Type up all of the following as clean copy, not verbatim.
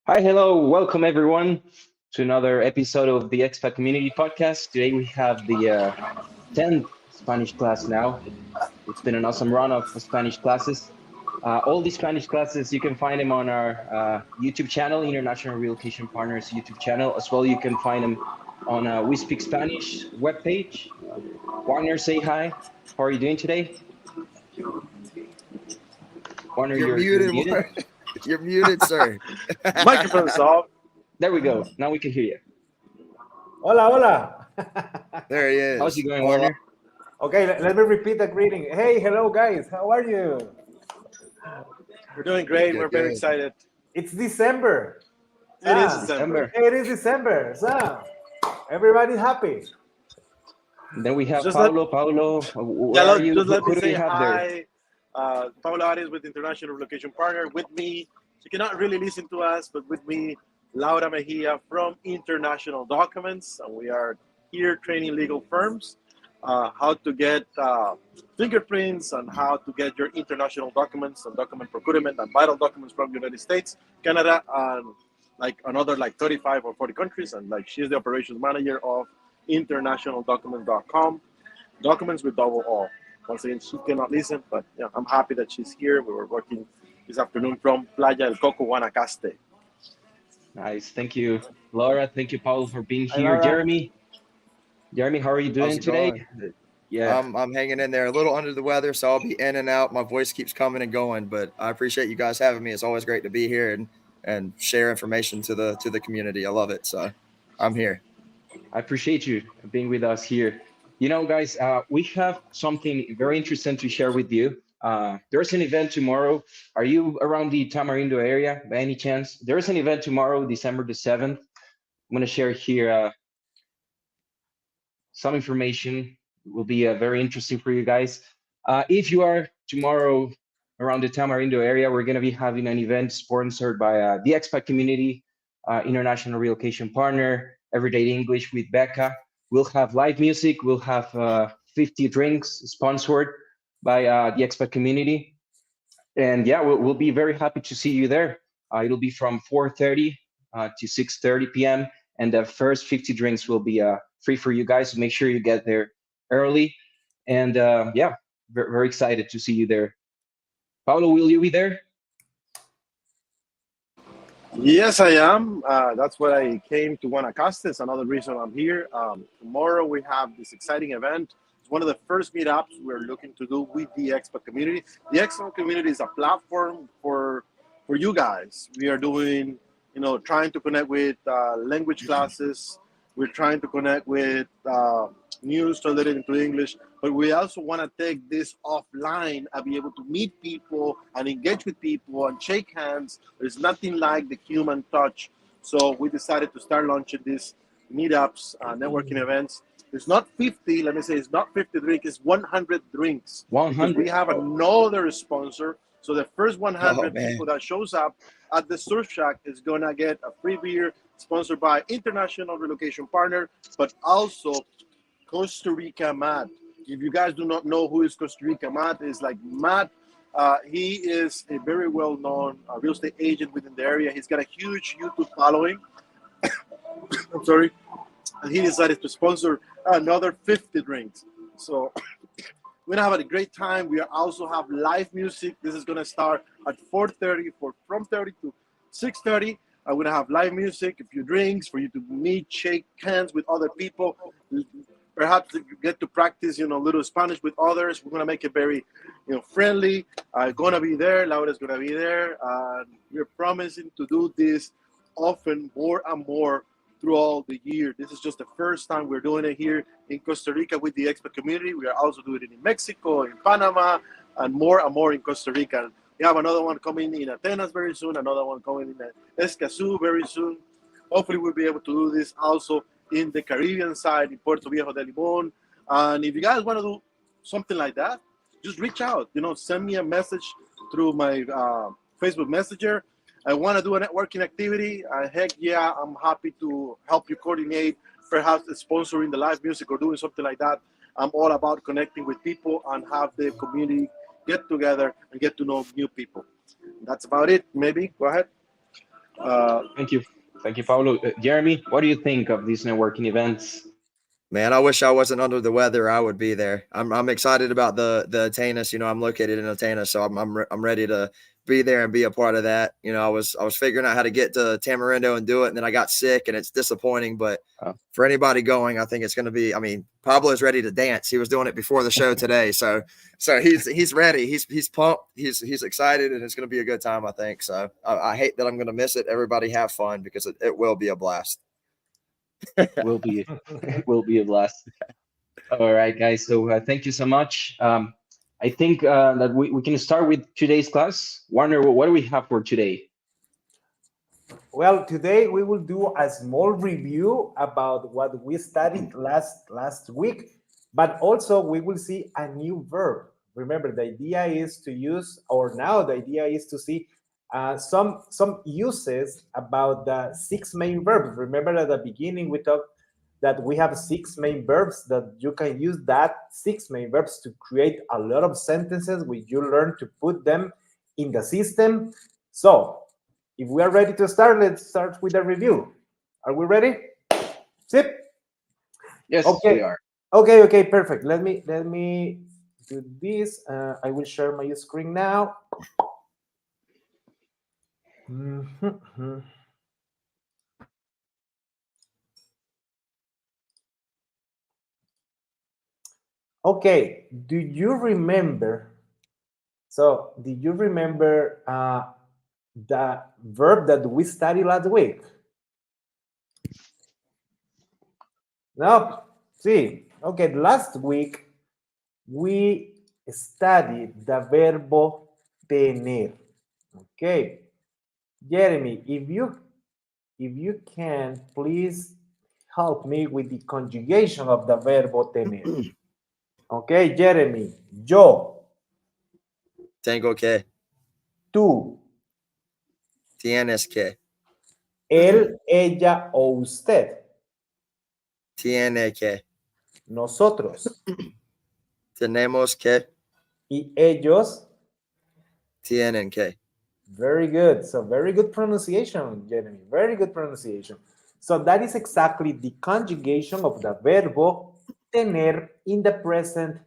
Hi, hello, welcome everyone to another episode of the Expat Community podcast. Today we have the 10th Spanish class now. It's been an awesome run of Spanish classes. All these Spanish classes, you can find them on our YouTube channel, International Relocation Partners YouTube channel. As well, you can find them on We Speak Spanish webpage. Wagner, say hi. How are you doing today? Wagner, You're you're muted. muted. You're muted, sir. Microphone's off. There we go. Now we can hear you. Hola, hola. There he is. How's it going, Hola. Wagner? Okay, let me repeat the greeting. Hey, hello, guys. How are you? We're doing great. Good, We're very good. excited. It's December. It is December. December. It is December. So, everybody happy. Then we have Just Paulo. Paulo, where are you? Just let Who me do say we have there? hi. Paula Arias with International Relocation Partner. With me, she cannot really listen to us, but with me, Laura Mejia from International Documents. And we are here training legal firms how to get fingerprints and how to get your international documents and document procurement and vital documents from the United States, Canada, and like another 35 or 40 countries. And she's the operations manager of internationaldocuments.com, documents with double O. Once again, she cannot listen, but yeah, I'm happy that she's here. We were working this afternoon from Playa del Coco, Guanacaste. Nice. Thank you, Laura. Thank you, Paulo, for being Hi, here. Laura. Jeremy, how are you doing How's it today? going? Yeah, I'm hanging in there, a little under the weather, so I'll be in and out. My voice keeps coming and going, but I appreciate you guys having me. It's always great to be here and share information to the community. I love it, so I'm here. I appreciate you being with us here. You know, guys, we have something very interesting to share with you. There's an event tomorrow. Are you around the Tamarindo area by any chance? There's an event tomorrow, December the 7th. I'm going to share here some information. It will be very interesting for you guys. If you are tomorrow around the Tamarindo area, we're going to be having an event sponsored by the Expat Community, International Relocation Partner, Everyday English with Becca. We'll have live music. We'll have 50 drinks sponsored by the Expat Community. And yeah, we'll be very happy to see you there. It'll be from 4:30 to 6:30 p.m. And the first 50 drinks will be free for you guys. So make sure you get there early. And yeah, very, very excited to see you there. Paulo, will you be there? Yes, I am. That's why I came to Guanacaste. It's another reason I'm here. Tomorrow we have this exciting event. It's one of the first meetups we're looking to do with the Expat Community. The Expat Community is a platform for you guys. We are doing, trying to connect with language classes. We're trying to connect with news translated into English, but we also want to take this offline and be able to meet people and engage with people and shake hands. There's nothing like the human touch. So we decided to start launching these meetups, networking events. It's not 50, let me say, it's not 50 drinks, it's 100 drinks. Because 100. we have another sponsor. So the first 100 man. people that shows up at the Surf Shack is going to get a free beer sponsored by International Relocation Partner, but also Costa Rica Matt. If you guys do not know who is Costa Rica Matt, is like Matt. He is a very well-known real estate agent within the area. He's got a huge YouTube following. I'm sorry. And he decided to sponsor another 50 drinks. So we're gonna have a great time. We also have live music. This is gonna start at 4:30 from 30 to 6:30. We're gonna have live music, a few drinks for you to meet, shake hands with other people. Perhaps you get to practice, little Spanish with others. We're gonna make it very, friendly. Gonna be there. Laura's gonna be there. We're promising to do this often, more and more throughout the year. This is just the first time we're doing it here in Costa Rica with the Expat Community. We are also doing it in Mexico, in Panama, and more in Costa Rica. We have another one coming in Atenas very soon, another one coming in Escazú very soon. Hopefully we'll be able to do this also in the Caribbean side, in Puerto Viejo de Limón. And if you guys want to do something like that, just reach out, send me a message through my Facebook Messenger. I want to do a networking activity. Heck yeah, I'm happy to help you coordinate, perhaps sponsoring the live music or doing something like that. I'm all about connecting with people and have the community get together and get to know new people. That's about it. Maybe go ahead. Thank you. Thank you, Paulo. Jeremy, what do you think of these networking events? Man, I wish I wasn't under the weather. I would be there. I'm excited about the Atenas. You know, I'm located in Atenas, so I'm ready to be there and be a part of that. You know, I was figuring out how to get to Tamarindo and do it, and then I got sick, and it's disappointing. But for anybody going, I think it's going to be. I mean, Pablo's ready to dance. He was doing it before the show today, so he's ready. He's pumped. He's excited, and it's going to be a good time. I think so. I hate that I'm going to miss it. Everybody have fun because it will be a blast. Will be will be a blast. All right, guys. So thank you so much. I think that we can start with today's class. Warner, what do we have for today? Well, today we will do a small review about what we studied last week, but also we will see a new verb. Remember, the idea is to use, or now the idea is to see some uses about the 6 main verbs. Remember at the beginning we talked that we have 6 main verbs, that you can use that 6 main verbs to create a lot of sentences which you learn to put them in the system. So if we are ready to start, let's start with a review. Are we ready? Zip. Yes, okay. we are. Okay, perfect. Let me do this. I will share my screen now. Okay, do you remember? So, do you remember the verb that we studied last week? No. See, okay, last week we studied the verbo tener. Okay, Jeremy, if you can please help me with the conjugation of the verbo tener. Okay, Jeremy, yo. Tengo que. Tú. Tienes que. Él, ella o usted. Tiene que. Nosotros. Tenemos que. Y ellos. Tienen que. Very good. So very good pronunciation, Jeremy. Very good pronunciation. So that is exactly the conjugation of the verbo tener in the present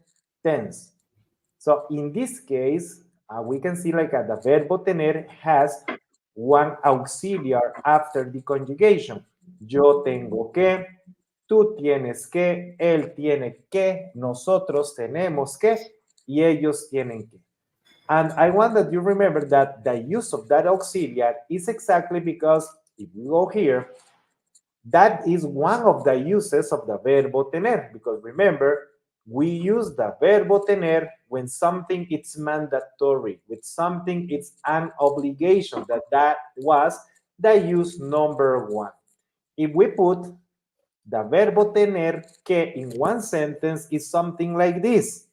tense. So in this case, we can see like the verbo tener has one auxiliar after the conjugation. Yo tengo que, tú tienes que, él tiene que, nosotros tenemos que, y ellos tienen que. And I want that you remember that the use of that auxiliar is exactly because if we go here, that is one of the uses of the verbo tener. Because remember, we use the verbo tener when something is mandatory, with something it's an obligation. That was the use number 1. If we put the verbo tener que in one sentence is something like this.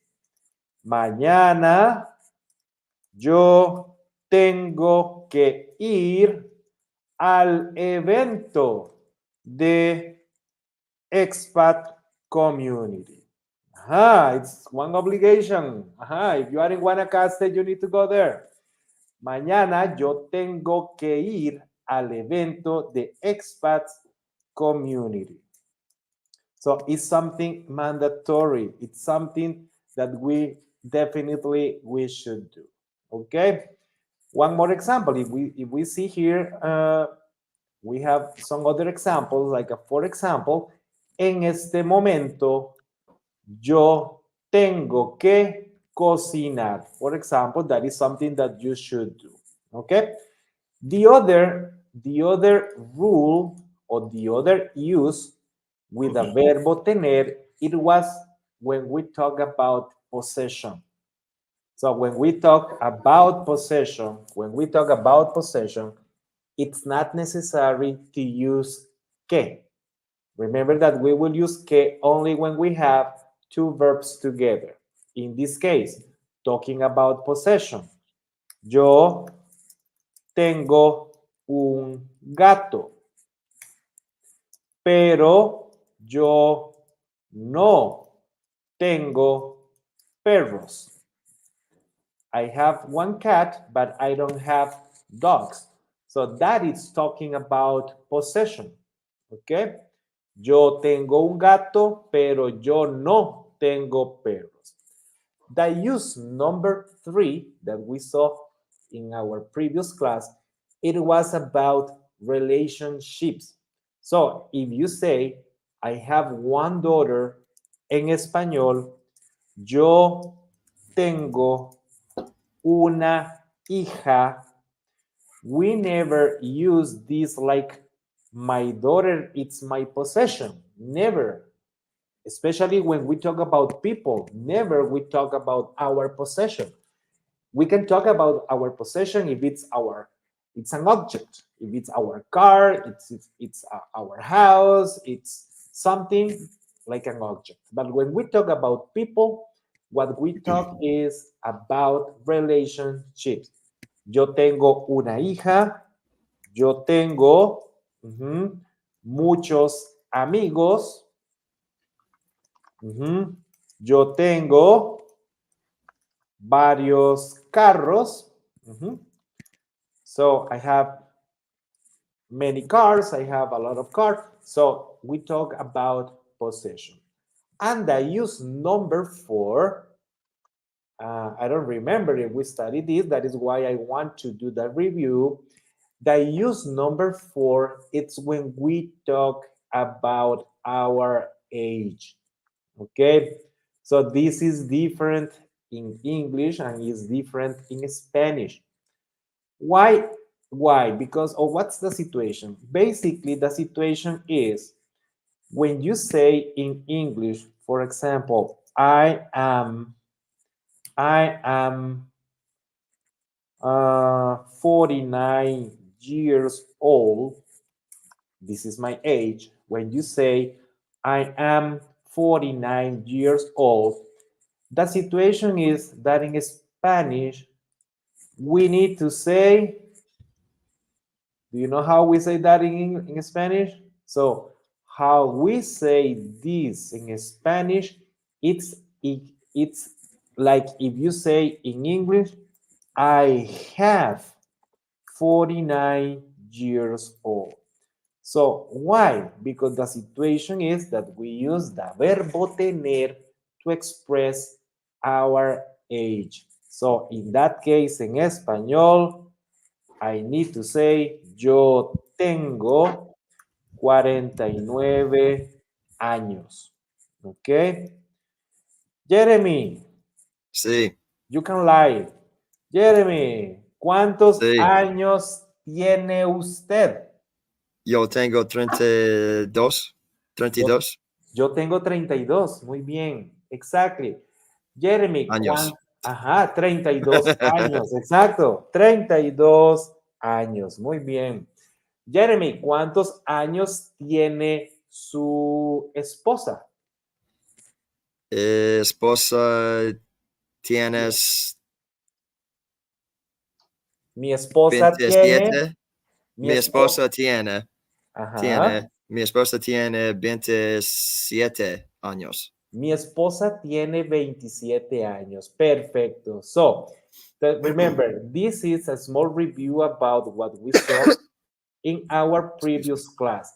Mañana yo tengo que ir al evento de Expat Community. It's one obligation. If you are in Guanacaste, you need to go there. Mañana yo tengo que ir al evento de Expat Community. So it's something mandatory. It's something that we definitely should do. Okay. One more example. If we see here, we have some other examples, like for example, en este momento yo tengo que cocinar. For example, that is something that you should do. Okay. The other rule or the other use with the verbo tener, it was when we talk about possession. So when we talk about possession, it's not necessary to use que. Remember that we will use que only when we have 2 verbs together. In this case, talking about possession. Yo tengo un gato, pero yo no tengo perros. I have one cat, but I don't have dogs. So that is talking about possession. Okay? Yo tengo un gato, pero yo no tengo perros. The use number 3 that we saw in our previous class, it was about relationships. So if you say, I have one daughter, en español, yo tengo una hija. We never use this like my daughter, it's my possession. Never. Especially when we talk about people, never we talk about our possession. We can talk about our possession if it's an object, if it's our car, it's our house, it's something like an object. But when we talk about people, what we talk is about relationships. Yo tengo una hija, yo tengo muchos amigos, yo tengo varios carros. So I have many cars, I have a lot of cars. So we talk about possession. And the use number 4, I don't remember if we studied this, that is why I want to do the review. The use number 4, it's when we talk about our age. Okay, so this is different in English and is different in Spanish. Why? Why? Because what's the situation? Basically, the situation is when you say in English, for example, I am 49 years old. This is my age. When you say I am 49 years old, the situation is that in Spanish, we need to say, do you know how we say that in Spanish? So how we say this in Spanish, it's like if you say in English, I have 49 years old. So why? Because the situation is that we use the verbo tener to express our age. So in that case, en español, I need to say, yo tengo 49 años. Okay? Jeremy. Sí. You can lie. Jeremy, ¿cuántos Sí. años tiene usted? Yo tengo 32. 32. Yo tengo 32. Muy bien. Exactly. Jeremy, Años. Ajá, 32 años. Exacto. 32 años. Muy bien. Jeremy, ¿cuántos años tiene su esposa? Esposa, tienes Mi esposa 27. tiene. Mi esposa tiene. Ajá. Mi esposa tiene 27 años. Mi esposa tiene 27 años. Perfecto. So, remember, this is a small review about what we saw in our previous class.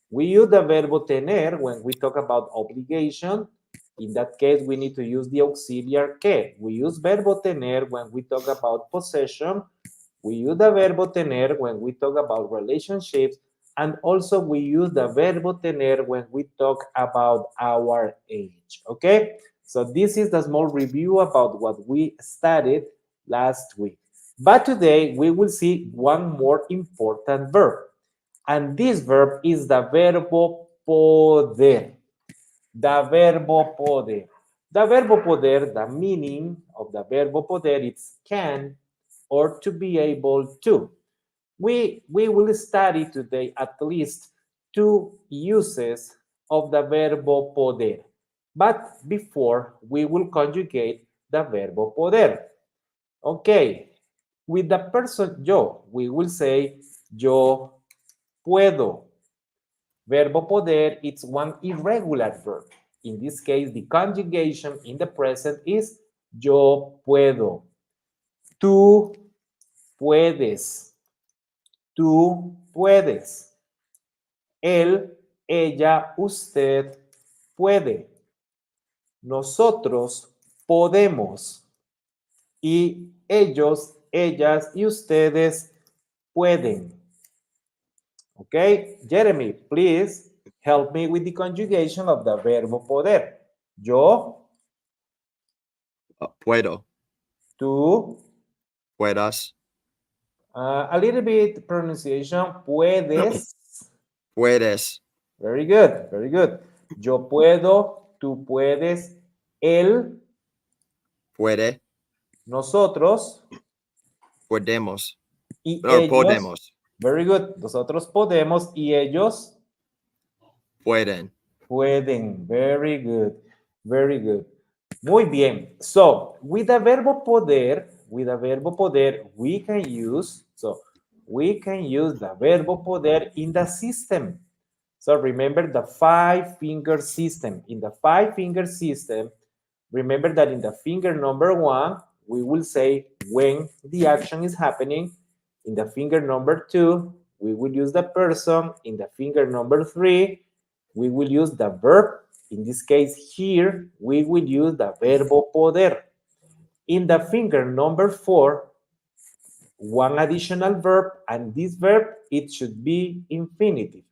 We use the verbo tener when we talk about obligation. In that case, we need to use the auxiliary que. We use verbo tener when we talk about possession. We use the verbo tener when we talk about relationships. And also we use the verbo tener when we talk about our age. Okay? So this is the small review about what we studied last week. But today we will see one more important verb. And this verb is the verbo poder. The verbo poder. The verbo poder, the meaning of the verbo poder is can or to be able to. We will study today at least 2 uses of the verbo poder. But before, we will conjugate the verbo poder. Okay, with the person yo, we will say yo puedo. Verbo poder, it's one irregular verb. In this case, the conjugation in the present is yo puedo. Tú puedes. tú puedes. Él, ella, usted puede. Nosotros podemos. Y ellos, ellas y ustedes pueden. Okay, Jeremy, please help me with the conjugation of the verbo poder. Yo, Puedo. tú, Puedas. a little bit pronunciation, puedes. Puedes. Very good, very good. Yo puedo, tú puedes, él, Puede. nosotros Podemos. y Or ellos. podemos. Very good. Nosotros podemos y ellos Pueden. pueden. Very good. Very good. Muy bien. So, with the verbo poder, we can use, the verbo poder in the system. So remember the 5-finger system. In the 5-finger system, remember that in the finger number 1, we will say when the action is happening. In the finger number 2, we will use the person. In the finger number 3, we will use the verb. In this case here, we will use the verbo poder. In the finger number 4, one additional verb, and this verb, it should be infinitive.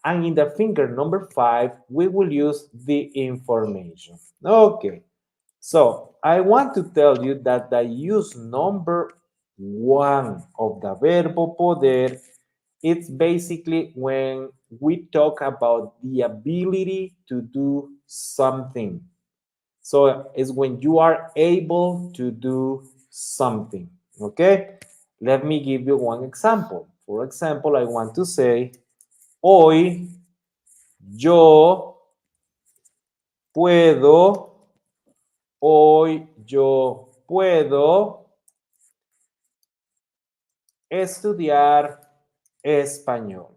And in the finger number 5, we will use the information. Okay. So I want to tell you that the use number 1 of the verbo poder, it's basically when we talk about the ability to do something. So it's when you are able to do something. Okay? Let me give you one example. For example, I want to say, hoy yo puedo, estudiar español.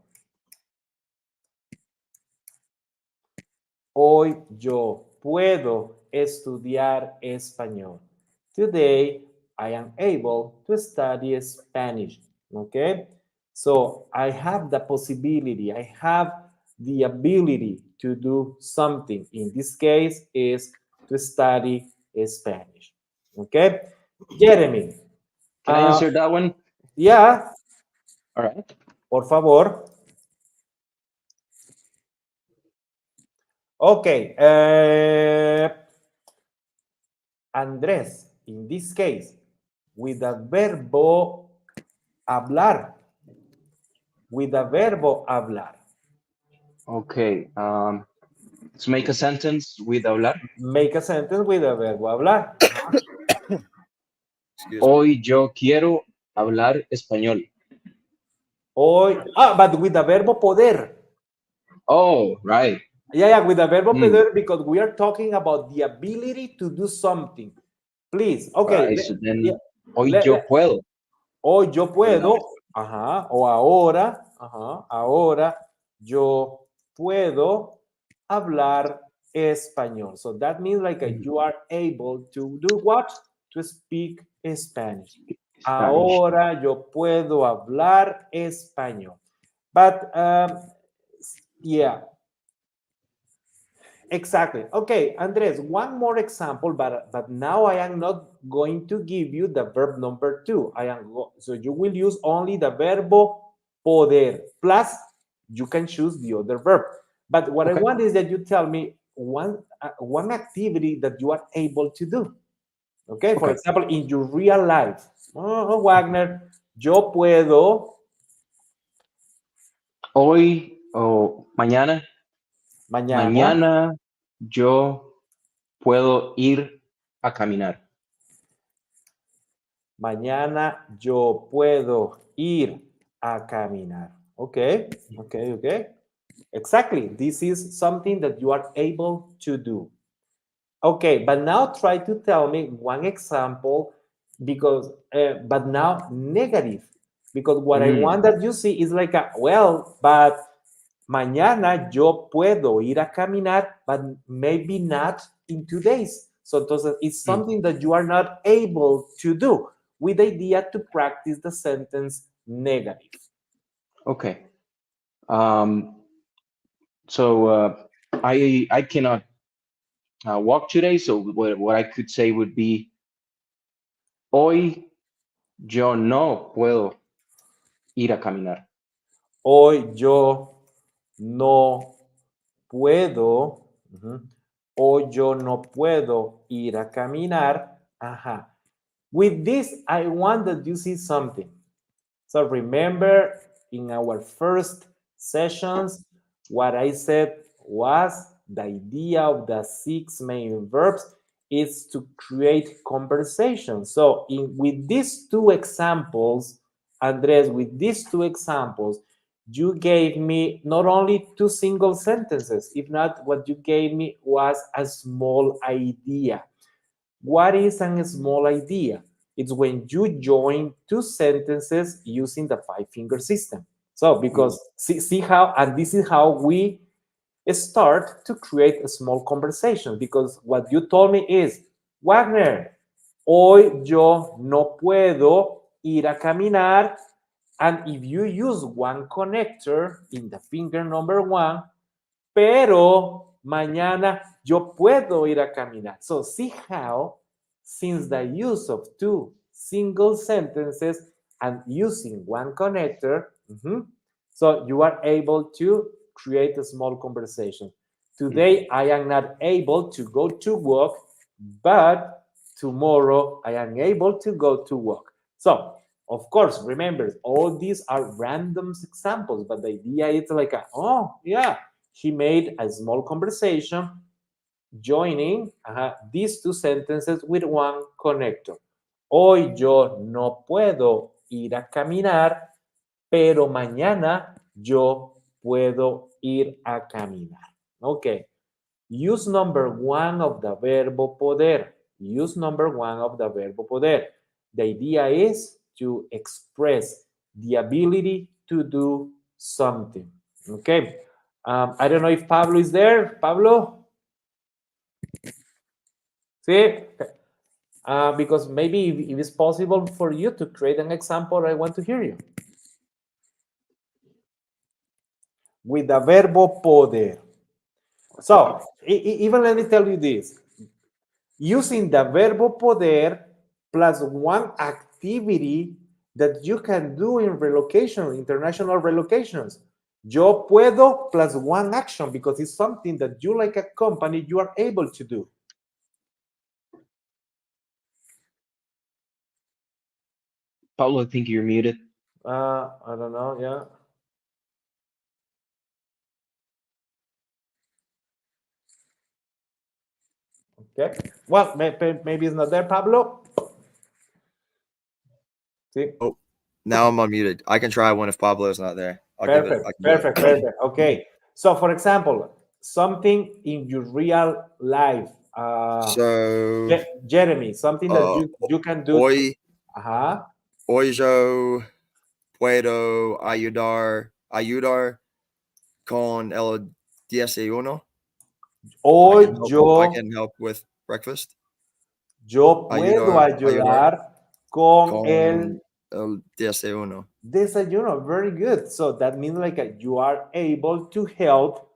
Hoy yo puedo estudiar español. Today, I am able to study Spanish. Okay? So, I have the possibility, I have the ability to do something. In this case, is to study Spanish. Okay? Jeremy. Can I answer that one? Yeah. All right. Por favor. Okay. Andrés, in this case, with the verbo hablar. With the verbo hablar. Okay. Let's make a sentence with hablar. Make a sentence with the verbo hablar. Hoy yo quiero hablar español. Hoy, but with the verbo poder. Oh, right. Yeah, with the verbo poder, because we are talking about the ability to do something. Please, okay. Right, so then, hoy yo puedo. Hoy yo puedo, ajá, o ahora, ajá, ahora yo puedo hablar español. So that means like you are able to do what? To speak Spanish. Ahora yo puedo hablar español. But, yeah. Exactly. Okay, Andres, one more example, but now I am not going to give you the verb number 2. So you will use only the verbo poder. Plus, you can choose the other verb. But what I want is that you tell me one activity that you are able to do. Okay, for example, in your real life. Oh, Wagner, yo puedo. Hoy o mañana. Mañana yo puedo ir a caminar. Mañana yo puedo ir a caminar. Okay, okay, okay. Exactly. This is something that you are able to do. Okay, but now try to tell me one example because, but now negative. Because what I want that you see is like, well, but mañana yo puedo ir a caminar, but maybe not in 2 days. So entonces, it's something that you are not able to do, with the idea to practice the sentence negative. Okay. Um, so I cannot walk today. So what I could say would be, hoy yo no puedo ir a caminar. Hoy yo no puedo, hoy yo no puedo ir a caminar. Ajá. With this, I want that you see something. So remember in our first sessions, what I said was the idea of the 6 main verbs is to create conversation. So with these two examples, Andres, with these two examples, you gave me not only 2 single sentences, if not, what you gave me was a small idea. What is a small idea? It's when you join 2 sentences using the 5-finger system. So, because see how, and this is how we start to create a small conversation, because what you told me is, Wagner, hoy yo no puedo ir a caminar. And if you use one connector in the finger number 1, pero mañana yo puedo ir a caminar. So see how, since the use of 2 single sentences and using one connector, so you are able to create a small conversation. Today, I am not able to go to work, but tomorrow I am able to go to work. So, of course, remember, all these are random examples, but the idea is like, oh, yeah, he made a small conversation joining these 2 sentences with one connector. Hoy yo no puedo ir a caminar, pero mañana yo puedo ir a caminar. Okay. Use number 1 of the verbo poder. Use number 1 of the verbo poder. The idea is to express the ability to do something. Okay. I don't know if Pablo is there. Pablo? See? Because maybe if it's possible for you to create an example, I want to hear you. With the verbo poder. So, even let me tell you this. Using the verbo poder plus one activity that you can do in relocation, international relocations. Yo puedo plus one action, because it's something that you, like a company, you are able to do. Paulo, I think you're muted. I don't know, yeah. Okay. Well, maybe it's not there, Pablo. See? Oh, now I'm unmuted. I can try one if Pablo is not there. Perfect. Okay. So, for example, something in your real life. So, Jeremy, something that you can do. Hoy yo puedo ayudar con el desayuno. Hoy I can help with breakfast. Yo puedo ayudar con el desayuno. Desayuno. Very good. So that means like you are able to help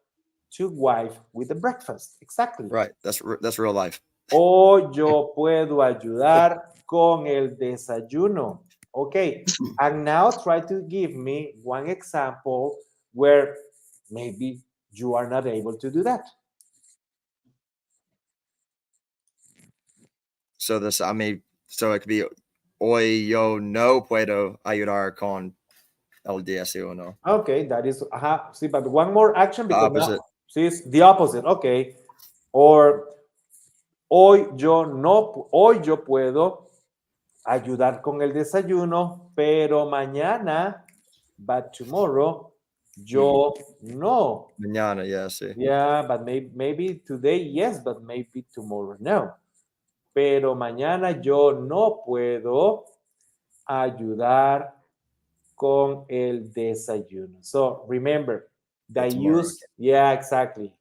to wife with the breakfast. Exactly. Right. That's real life. O yo puedo ayudar con el desayuno. Okay. And now try to give me one example where maybe you are not able to do that. So so it could be hoy yo no puedo ayudar con el desayuno. Okay, that is, see, but one more action because the opposite. now, see, it's the opposite. Okay. Or hoy yo puedo ayudar con el desayuno, pero mañana, but tomorrow, yo no. Mañana, yeah, sí. Yeah, but maybe today, yes, but maybe tomorrow, no. Pero mañana yo no puedo ayudar con el desayuno. So remember, the use, yeah, exactly.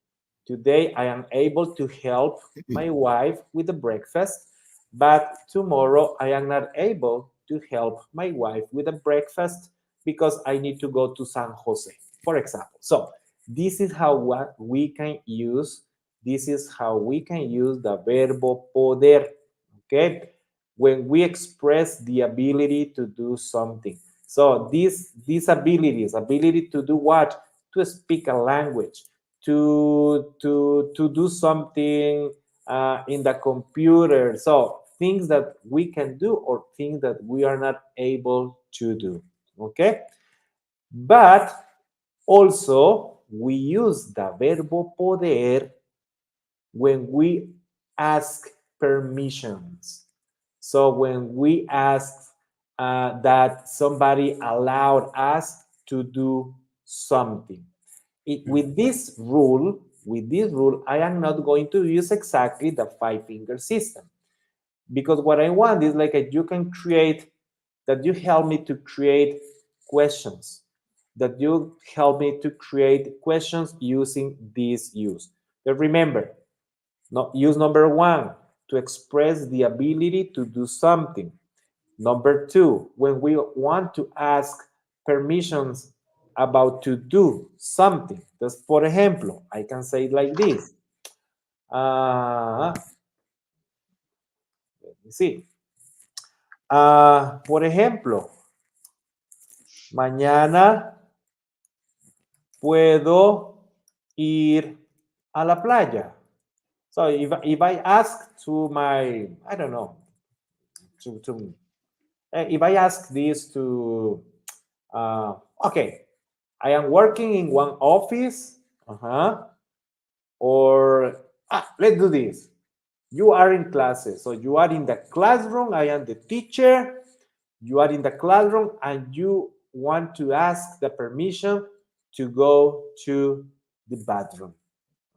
Today I am able to help my wife with the breakfast, but tomorrow I am not able to help my wife with the breakfast because I need to go to San Jose, for example. So this is how we can use. This is how we can use the verbo poder. Okay, when we express the ability to do something. So these ability to do what? To speak a language, to do something in the computer. So things that we can do or things that we are not able to do. Okay, but also we use the verbo poder when we ask permissions. So when we ask that somebody allowed us to do something. With this rule, I am not going to use exactly the 5-finger system, because what I want is like you can create, that you help me to create questions, that you help me to create questions using this use. But remember, use number 1 to express the ability to do something. Number 2, when we want to ask permissions about to do something. Just por ejemplo, I can say it like this. Let me see. Por ejemplo, mañana puedo ir a la playa. So if I ask to my, I don't know, if I ask this to, okay, I am working in one office, or let's do this. You are in classes, so you are in the classroom, I am the teacher, you are in the classroom, and you want to ask the permission to go to the bathroom.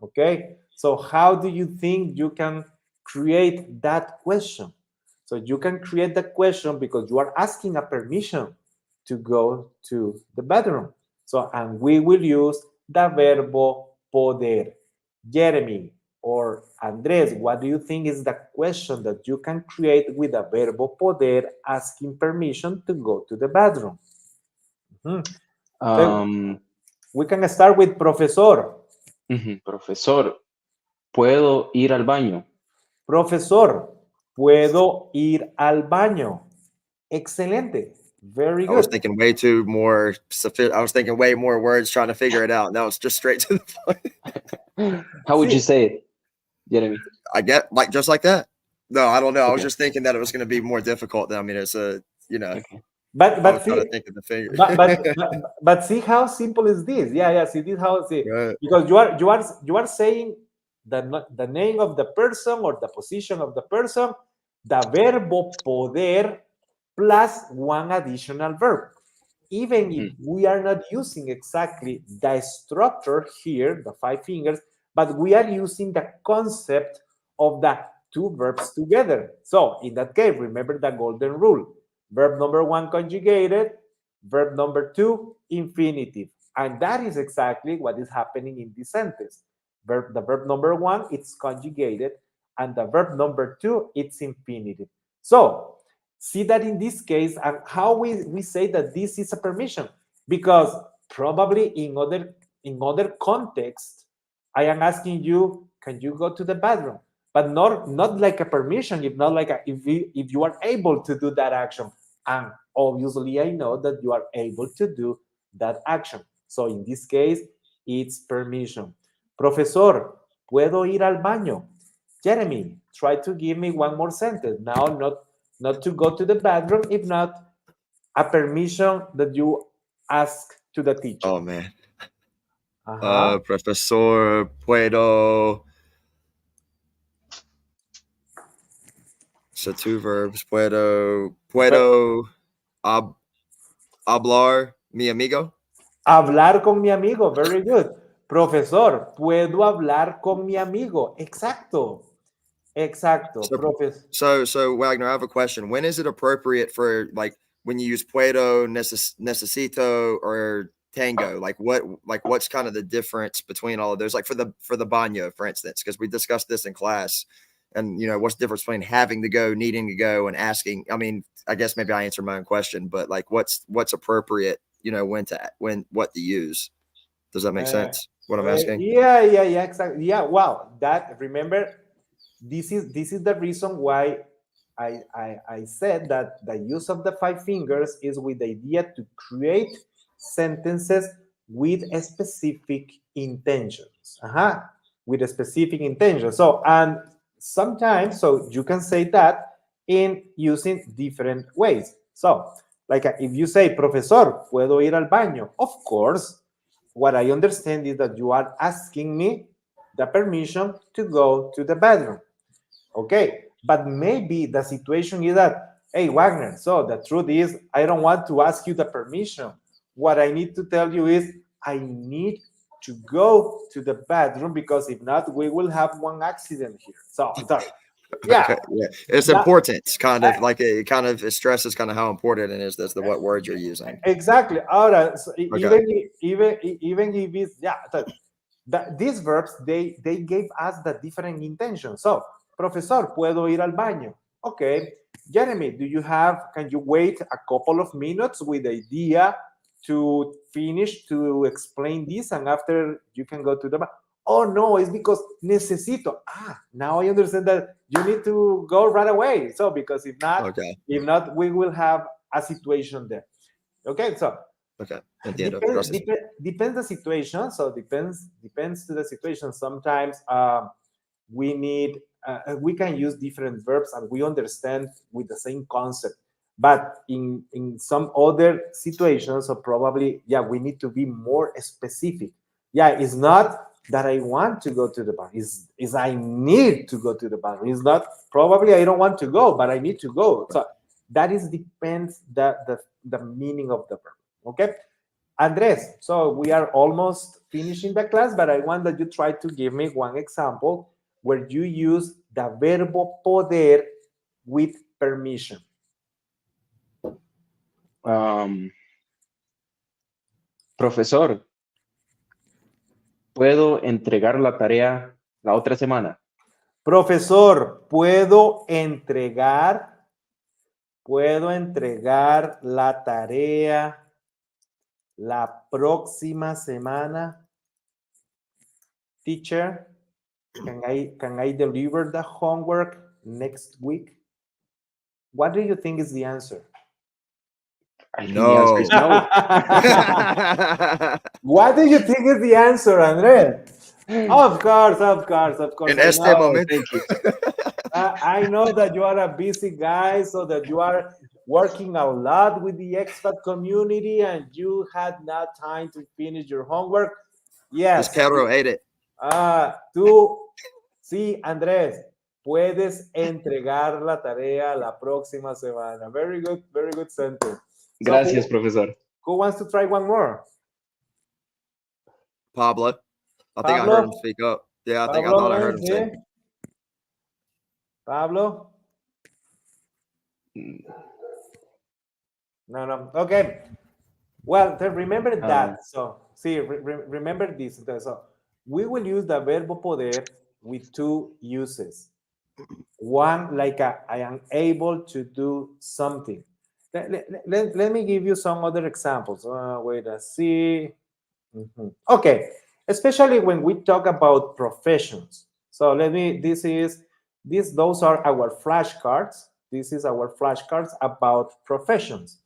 Okay, so how do you think you can create that question? So you can create the question because you are asking a permission to go to the bathroom. So, and we will use the verbo poder. Jeremy or Andres, what do you think is the question that you can create with the verbo poder asking permission to go to the bathroom? So we can start with Profesor. Profesor, ¿puedo ir al baño? Profesor, ¿puedo ir al baño? Excelente. Very good. I was thinking way too more. I was thinking way more words trying to figure it out. Now it's just straight to the point. How would you say it, Jeremy? I get like just like that. No, I don't know. Okay. I was just thinking that it was going to be more difficult. I mean, it's a Okay. But see, think of the finger. but see how simple is this? Yeah. See this how right. Because you are saying the name of the person or the position of the person, the verbo poder plus one additional verb. Even if we are not using exactly the structure here, the 5 fingers, but we are using the concept of the 2 verbs together. So in that case, remember the golden rule. Verb number 1 conjugated, verb number 2 infinitive. And that is exactly what is happening in this sentence. The verb number 1, it's conjugated, and the verb number 2, it's infinitive. So see that in this case, and how we say that this is a permission, because probably in other contexts, I am asking you, can you go to the bathroom? But not like a permission, if not like if you are able to do that action. And obviously, I know that you are able to do that action. So in this case, it's permission. Profesor, ¿puedo ir al baño? Jeremy, try to give me one more sentence. Now, not to go to the bathroom, if not a permission that you ask to the teacher. Oh, man. Profesor, puedo. So 2 verbs. Puedo hablar mi amigo. Hablar con mi amigo. Very good. Profesor, ¿puedo hablar con mi amigo? Exacto. So Wagner, I have a question. When is it appropriate for, like, when you use puedo, necesito, or tango? What's kind of the difference between all of those? Like for the baño, for instance, because we discussed this in class. And, what's the difference between having to go, needing to go, and asking? I mean, I guess maybe I answered my own question, but like what's appropriate what to use. Does that make sense? What I'm asking? Yeah, exactly. Yeah, wow. That, remember, this is the reason why I said that the use of the 5 fingers is with the idea to create sentences with a specific intentions. With a specific intention. So, and sometimes, so you can say that in using different ways. So, like if you say, Profesor, ¿puedo ir al baño? Of course, what I understand is that you are asking me the permission to go to the bathroom. Okay, but maybe the situation is that, hey, Wagner, so the truth is, I don't want to ask you the permission. What I need to tell you is, I need to go to the bathroom, because if not, we will have one accident here. So yeah. Okay, yeah, it's important. Kind of like it kind of stresses kind of how important it is. That's what word you're using. Exactly. Ahora, so Okay. even if it's, yeah, these verbs, they gave us the different intentions. So, Profesor, ¿puedo ir al baño? Okay. Jeremy, can you wait a couple of minutes with the idea to finish to explain this, and after you can go to the bathroom? Oh no, it's because necesito. Now I understand that you need to go right away. So, because if not, we will have a situation there. Okay, so okay, depends the situation. So depends to the situation. Sometimes we need we can use different verbs and we understand with the same concept. But in some other situations, so probably, yeah, we need to be more specific. Yeah, it's not that I want to go to the bar. Is I need to go to the bar. It's not probably I don't want to go, but I need to go. So that is depends the meaning of the verb. Okay, Andres. So we are almost finishing the class, but I want that you try to give me one example where you use the verbo poder with permission. Profesor, ¿puedo entregar la tarea la otra semana? Profesor, ¿puedo entregar la tarea la próxima semana? Teacher, can I deliver the homework next week? What do you think is the answer? I think the answer is no. What do you think is the answer, Andres? Of course. In este momento. Thank you. I know that you are a busy guy, so that you are working a lot with the expat community and you had not time to finish your homework. Yes. This perro ate it. Sí, Andrés, puedes entregar la tarea la próxima semana. Very good sentence. Gracias, profesor. Who wants to try one more? Pablo. I think I heard him speak up. Yeah, I thought I heard him say. Pablo? No. Okay. Well, remember that. So, see, remember this. So, we will use the verbo poder with 2 uses. One, like I am able to do something. Let me give you some other examples. Wait, let's see. Okay, especially when we talk about professions. So those are our flashcards. This is our flashcards about professions.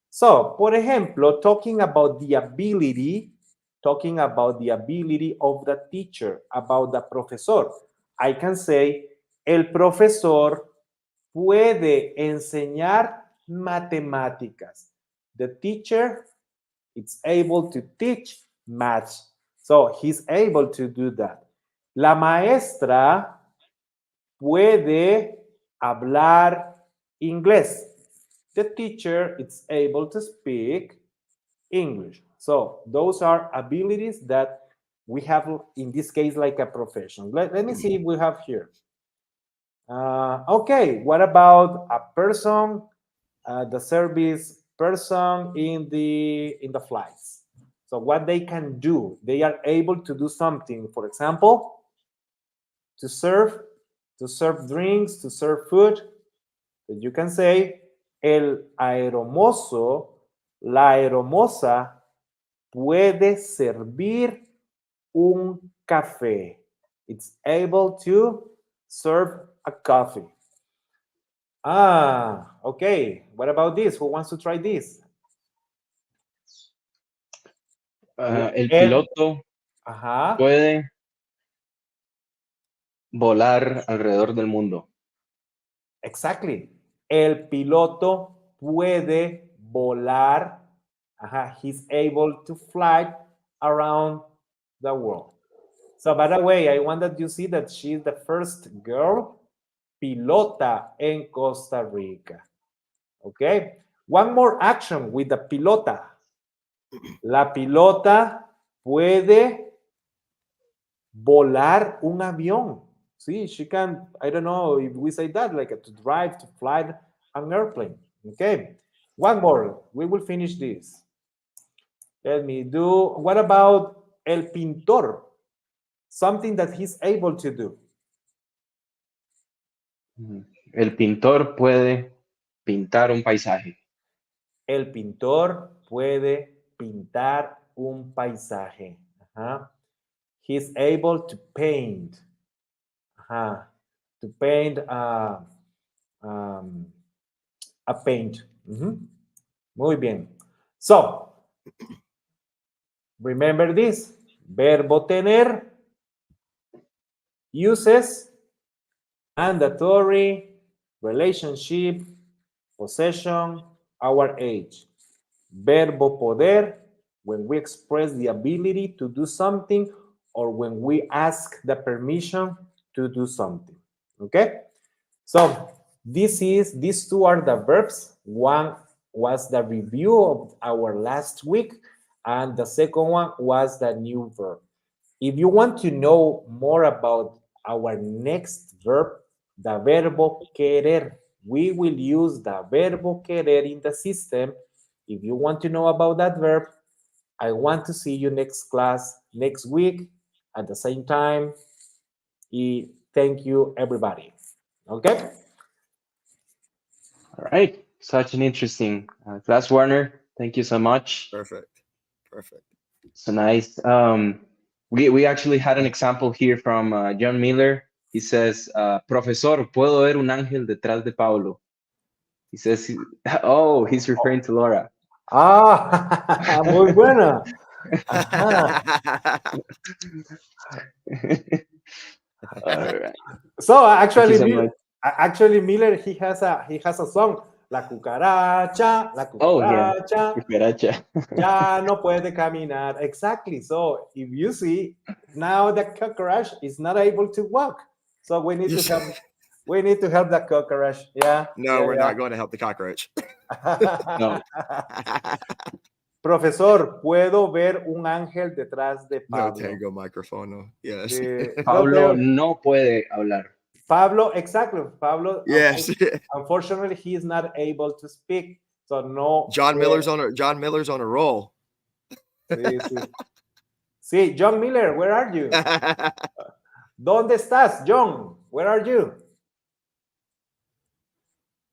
So, por ejemplo, talking about the ability of the teacher, about the profesor, I can say, el profesor puede enseñar matemáticas. The teacher is able to teach maths. So he's able to do that. La maestra puede hablar inglés. The teacher is able to speak English. So those are abilities that we have in this case like a profession. Let me see if we have here. Okay, what about a person, the service person in the flights? So what they can do, they are able to do something. For example, to serve drinks, to serve food. You can say, el aeromozo La aeromoza puede servir un café. It's able to serve a coffee. Ah, okay. What about this? Who wants to try this? El El, piloto ajá, puede volar alrededor del mundo. exactly. El piloto puede volar. Ajá, he's able to fly around the world. So, by the way, I want that you see that she's the first girl pilota en Costa Rica. Okay. One more action with the pilota. La pilota puede volar un avión. See, she can, I don't know if we say that, like to drive, to fly an airplane. Okay. One more. We will finish this. Let me do, what about el pintor? Something that he's able to do. El pintor puede pintar un paisaje. El pintor puede pintar un paisaje. Ajá. He's able to paint. Ajá. To paint a paint. Muy bien. So, remember this. Verbo tener, uses, mandatory, relationship, possession, our age. Verbo poder, when we express the ability to do something or when we ask the permission to do something. Okay? So these two are the verbs. One was the review of our last week, and the second one was the new verb. If you want to know more about our next verb, the verbo querer, we will use the verbo querer in the system. If you want to know about that verb, I want to see you next class, next week, at the same time. Thank you, everybody. Okay? All right. Such an interesting class, Warner. Thank you so much. Perfect. So nice. We actually had an example here from John Miller. He says, Profesor, puedo ver un ángel detrás de Pablo. He says, oh, he's referring to Laura. Ah, muy buena. Ajá. All right. So actually, So Miller, he has a song. La cucaracha, oh yeah, cucaracha. ya no puede caminar. Exactly. So if you see now the cockroach is not able to walk, so we need to help. We need to help the cockroach. Yeah. No, we're not going to help the cockroach. No. Profesor, puedo ver un ángel detrás de No Pablo. tango microphone. No. Yes. Pablo no puede hablar. Pablo, exactly. Pablo, Yes. unfortunately, he is not able to speak. So no. John Miller's on a roll. Sí, sí. Sí, John Miller, where are you? ¿Dónde estás, John? Where are you?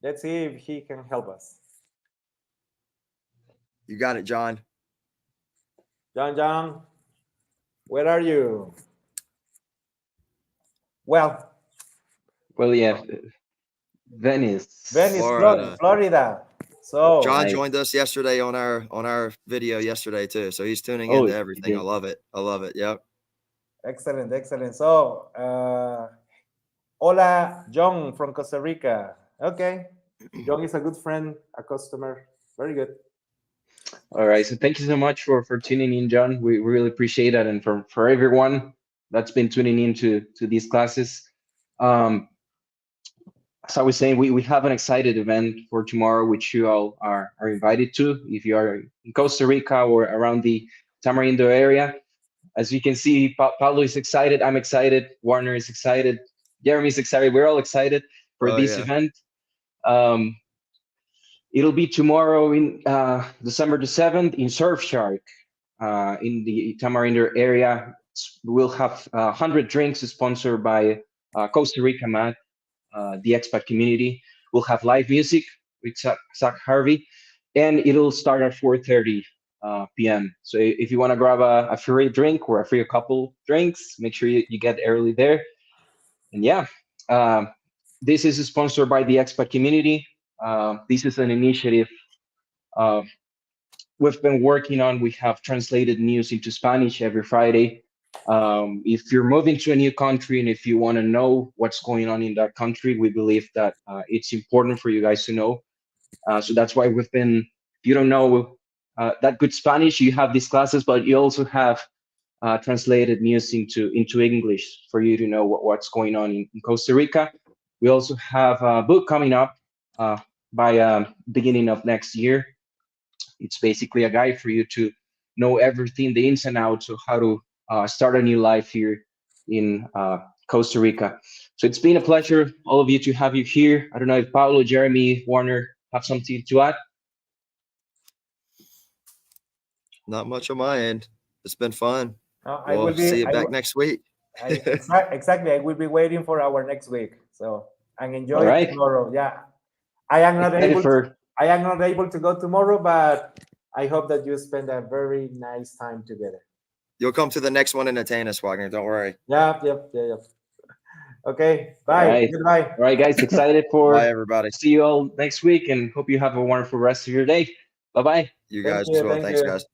Let's see if he can help us. You got it, John. John, where are you? Well, yeah, Venice, Florida. So John joined us yesterday on our video yesterday too. So he's tuning into everything. I love it. Yep. Excellent. So, hola, John from Costa Rica. Okay. John is a good friend, a customer. Very good. All right. So thank you so much for tuning in, John. We really appreciate that. And for everyone that's been tuning in to these classes. As I was saying, we have an excited event for tomorrow, which you all are invited to if you are in Costa Rica or around the Tamarindo area. As you can see, Pablo is excited. I'm excited. Warner is excited. Jeremy's excited. We're all excited for this event. It'll be tomorrow in December the 7th in Surfshark in the Tamarindo area. We'll have 100 drinks sponsored by Costa Rica Mat, the Expat Community. We'll have live music with Zach Harvey. and it'll start at 4:30 p.m. So if you want to grab a free drink or a free couple drinks, make sure you get early there. And yeah, this is sponsored by the Expat Community. This is an initiative we've been working on. We have translated news into Spanish every Friday. If you're moving to a new country and if you want to know what's going on in that country, we believe that it's important for you guys to know. So that's why we've been, if you don't know that good Spanish, you have these classes, but you also have translated news into English for you to know what's going on in Costa Rica. We also have a book coming up by beginning of next year. It's basically a guide for you to know everything, the ins and outs of how to start a new life here in Costa Rica. So it's been a pleasure, all of you, to have you here. I don't know if Paulo, Jeremy, Warner have something to add. Not much on my end. It's been fun. I We'll will be, see you back next week. exactly. I will be waiting for our next week. So, and enjoy All right. tomorrow. Yeah. I am not Excited able for I am not able to go tomorrow, but I hope that you spend a very nice time together. You'll come to the next one in Atenas, Wagner. Don't worry. Yep. Okay. Bye. All right. Goodbye. All right, guys. Excited for Bye, everybody. see you all next week, and hope you have a wonderful rest of your day. Bye bye. You Thank guys you, as well. thank Thanks, you. guys.